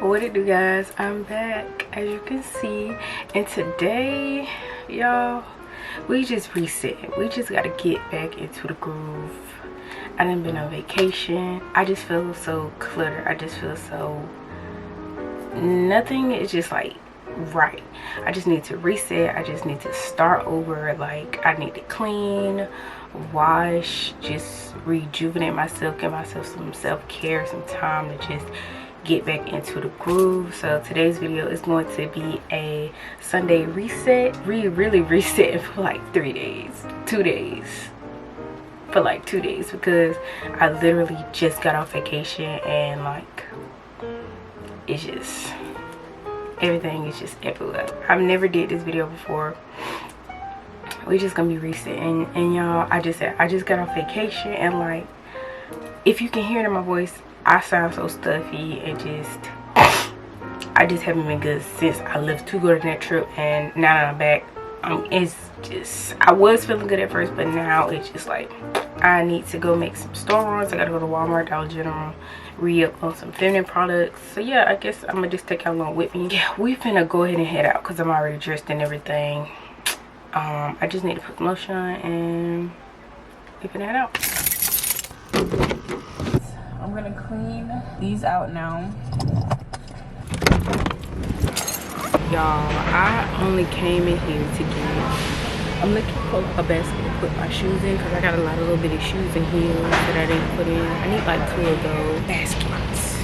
What it do, guys? I'm back, as you can see, and today, y'all, we just reset. We just gotta get back into the groove. I done been on vacation. I just feel so cluttered. I just feel so nothing is just like right. I just need to reset. I just need to start over. Like, I need to clean, wash, just rejuvenate myself, give myself some self-care, some time to just get back into the groove. So today's video is going to be a Sunday reset. Really reset for like 2 days, for like 2 days, because I literally just got off vacation and like it's just everything is just everywhere. I've never did this video before. We just gonna be resetting, and y'all, I just got off vacation, and like, if you can hear it in my voice, I sound so stuffy and I just haven't been good since I left to go to that trip. And now that I'm back, it's just, I was feeling good at first, but now it's just like I need to go make some store runs. I gotta go to Walmart, Dollar General, re-up on some feminine products. So yeah, I guess I'm gonna just take y'all along with me. Yeah, we finna go ahead and head out because I'm already dressed and everything. I just need to put the lotion on and we finna head out. I'm gonna clean these out now. Y'all, I only came in here to get, I'm looking for a basket to put my shoes in because I got a lot of little bitty shoes and heels that I didn't put in. I need like 2 of those baskets.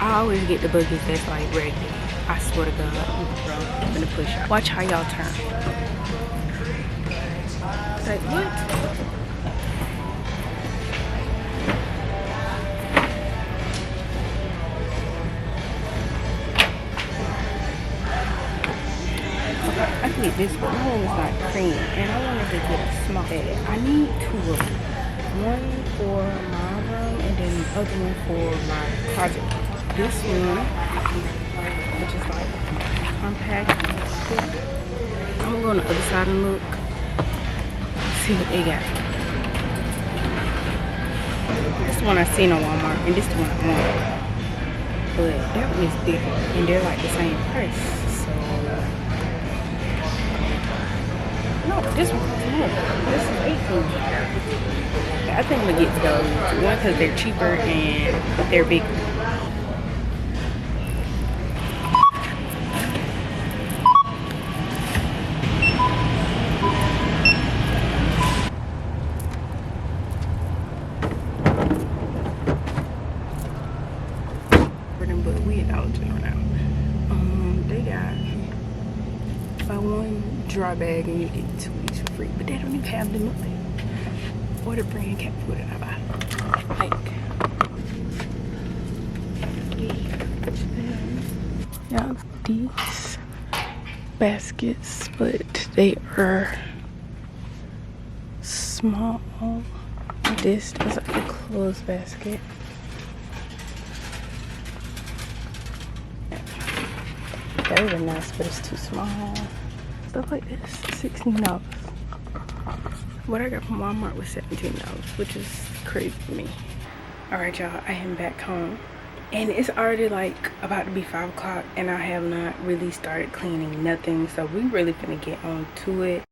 I always get the buckets that's like regular. I swear to God, I'm gonna push out. Watch how y'all turn. Like, what? I need this one. My one is not cream, and I wanted to get a small bag. I need 2 of them. One for my room, and then the other one for my closet. This one, which is like compact. I'm gonna go on the other side and look, see what they got. This is the one I seen on Walmart, and this is the one I want. But that one is different, and they're like the same price. No, this one's more. This is 18. I think I'm gonna get those. One, because they're cheaper and they're bigger. But we at Dollar General now. They got buy one dry bag and you get 2 of these for free, but they don't even have them up there. Or the brand cat food that I buy. Like, yeah, these baskets, but they are small. This is like a clothes basket. Those are nice, but it's too small. Stuff like this, $16. What I got from Walmart was $17, which is crazy to me. All right, y'all, I am back home, and it's already like about to be 5 o'clock, and I have not really started cleaning nothing. So we really finna get on to it.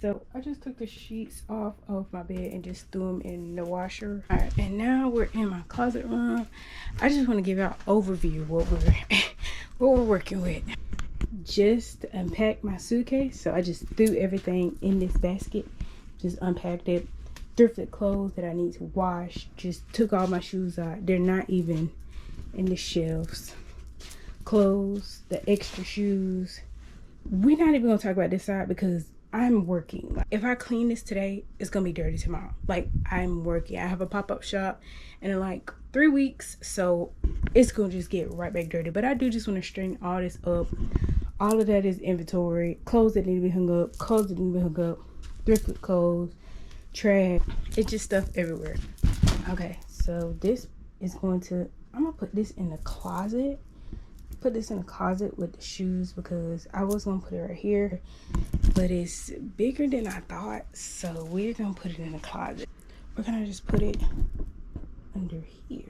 So I just took the sheets off of my bed and just threw them in the washer. All right, and now we're in my closet room. I just want to give y'all an overview of what we're working with. Just unpacked my suitcase, so I just threw everything in this basket. Just unpacked it, thrifted clothes that I need to wash. Just took all my shoes out. They're not even in the shelves. Clothes, the extra shoes. We're not even gonna talk about this side because I'm working. Like, if I clean this today, it's gonna be dirty tomorrow. Like, I'm working. I have a pop-up shop in like 3 weeks, so it's gonna just get right back dirty. But I do just want to straighten all this up. All of that is inventory. Clothes that need to be hung up, clothes that need to be hung up, thrifted clothes, trash. It's just stuff everywhere. Okay, so this is going to, I'm gonna put this in the closet put this in the closet with the shoes because I was gonna put it right here, but it's bigger than I thought, so we're gonna put it in the closet. We're gonna just put it under here.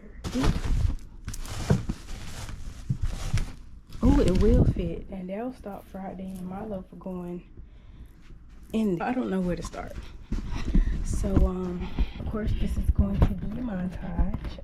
Oh, it will fit, and that'll stop Friday and my love for going in there. I don't know where to start. So of course this is going to be a montage.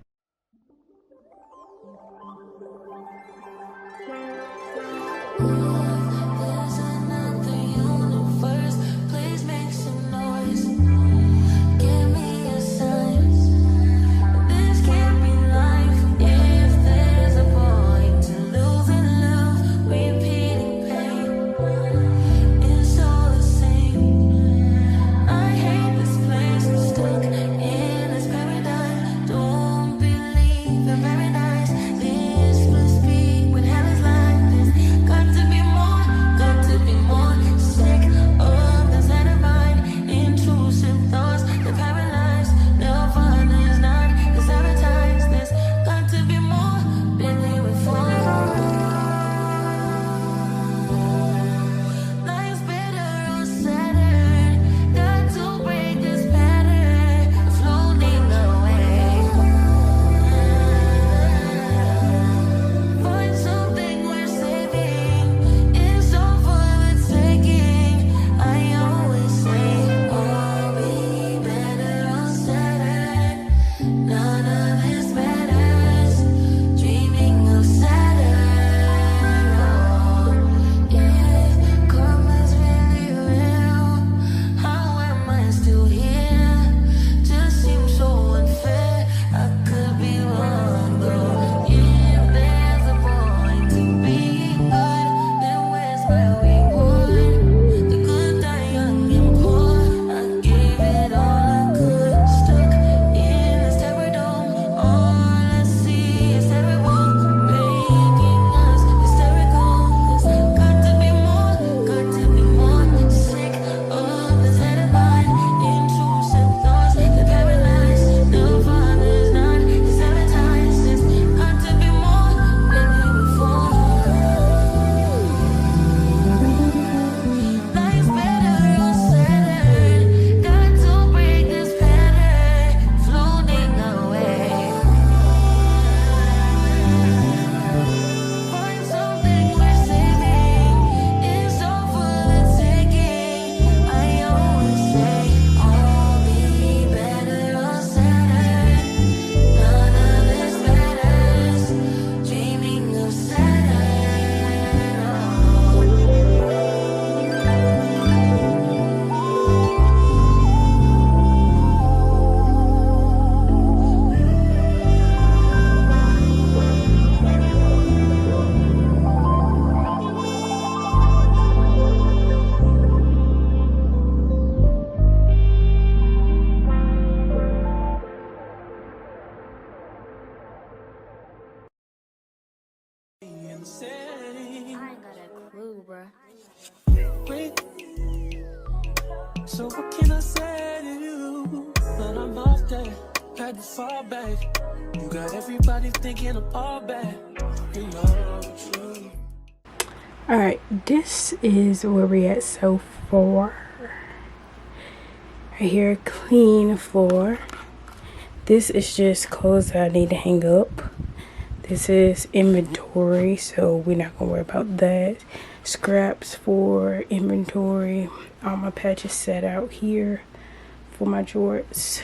So what can I say to you? But I'm off there, had to fall back. You got everybody thinking I'm all bad. You know true. Alright, this is where we're at so far. Right here, clean floor. This is just clothes that I need to hang up. This is inventory, so we're not gonna worry about that. Scraps for inventory. All my patches set out here for my jorts.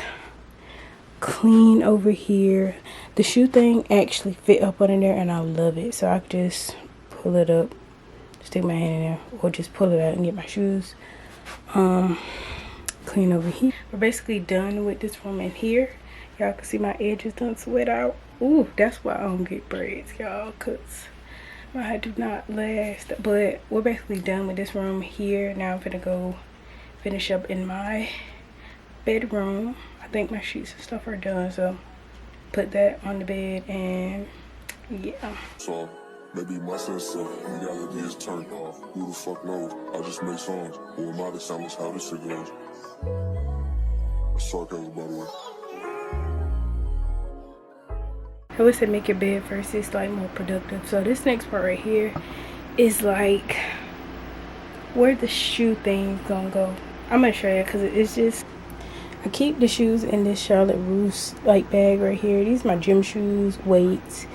Clean over here. The shoe thing actually fit up under there and I love it, so I could just pull it up, stick my hand in there, or just pull it out and get my shoes. Clean over here. We're basically done with this room in here. Y'all can see my edges done sweat out. Ooh, that's why I don't get braids, y'all, cause my hair do not last. But we're basically done with this room here. Now I'm gonna go finish up in my bedroom. I think my sheets and stuff are done, so put that on the bed and yeah. So maybe my sense of reality is turned off. Who the fuck knows? I just make songs. Who am I to sound how this shit goes? Sarcasm, by the way. I would say make your bed first. It's like more productive. So this next part right here is like where the shoe thing's gonna go. I'm gonna show you because it's just, I keep the shoes in this Charlotte Russe like bag right here. These are my gym shoes, weights.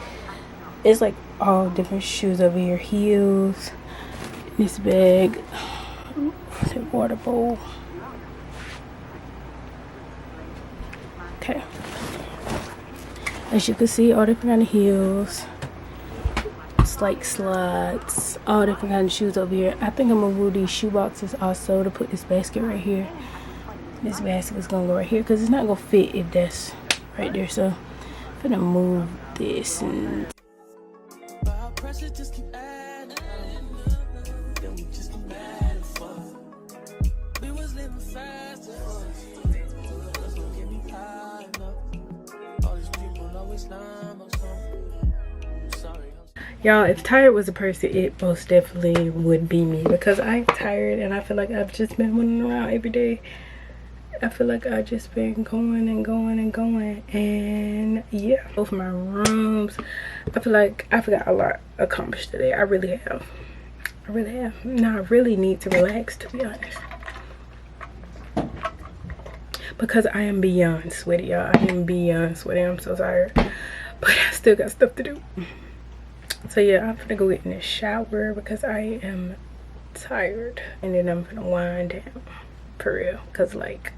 It's like all different shoes over here, heels. This bag, the water bowl. Okay. As you can see, all different kind of heels. It's like slides, all different kind of shoes over here. I think I'm gonna move these shoe boxes also to put this basket right here. This basket is gonna go right here because it's not gonna fit if that's right there. So I'm gonna move this and y'all, if tired was a person, it most definitely would be me, because I'm tired and I feel like I've just been running around every day. I feel like I've just been going and going and going, and yeah. Both my rooms, I feel like I got a lot accomplished today. I really have. Now I really need to relax, to be honest, because I am beyond sweaty, y'all. I am beyond sweaty. I'm so tired, but I still got stuff to do. So yeah, I'm gonna go get in the shower because I am tired, and then I'm gonna wind down for real, because like